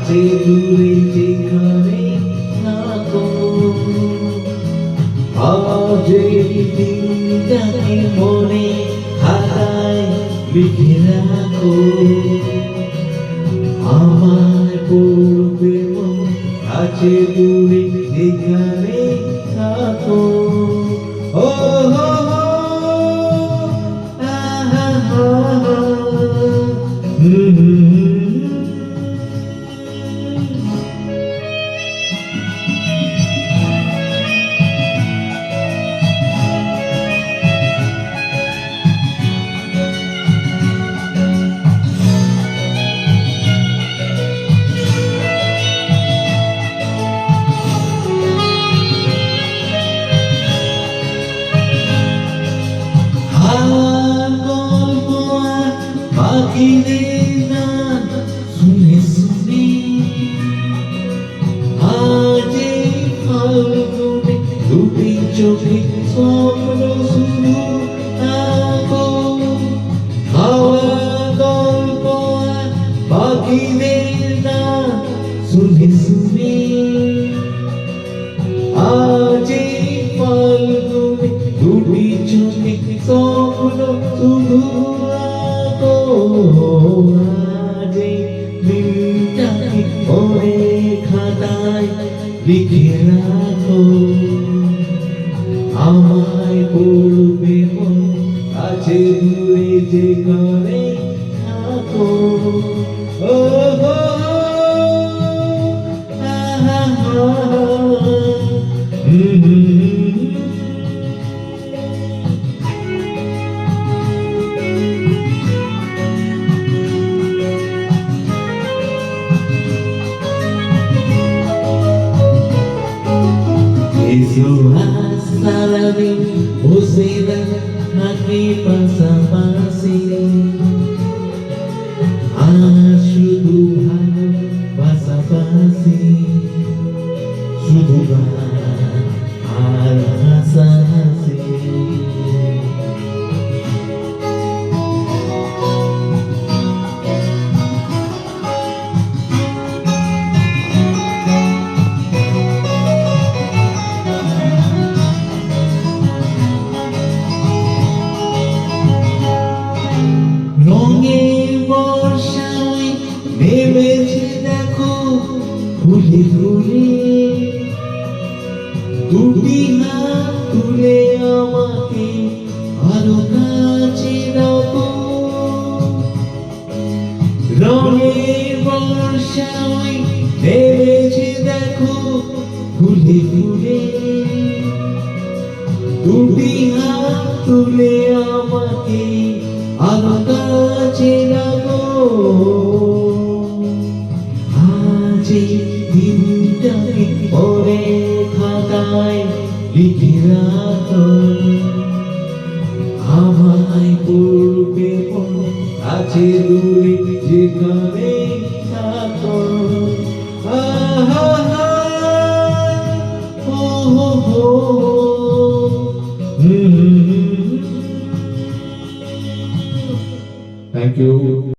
আছে দূরে যেখানে থাকো, আজ এই দিনটাকে মনে খাতায় লিখে রাখো। আমার পড়বে মন আছে দূরে যেখানে থাকো। ও হো হো, আহা হা হা, পাখিদের গান শুনে শুনে আজ এই ফাল্গুনে দুটি চোখে স্বপ্ন শুধু থাকো। হাওয়া গল্প আর পাখিদের গান শুনে শুনে আজ এই ফাল্গুনে দুটি চোখে স্বপ্ন শুধু আজ এই দিনটাকে মনে খাতায় লিখে রাখো। আমায় পড়বে মন আছে দূরে যেখানে থাকো। ও হো, আহা হা, এসো আজ সারাদিন বসে থাকি পাশাপাশি, আর শুধু ভালো পাশাপাশি, শুধু গান আর হাসাহাসি। রঙের বর্ষায় নেমেছে দেখো ফুলে ফুলে, দুটি হাত তুলে আমাকে আরো কাছে রাখো। রঙের বর্ষায় নেমেছে দেখো ফুলে ফুলে, দুটি হাত তুলে আমাকে আরো কাছে রাখো। আজ এই দিনটাকে পরে খাতায় লিখে রাখো। আমায় পড়বে মন আছে দূরে যেখানে থাকো। আহা হা, ও হো হো, Thank you.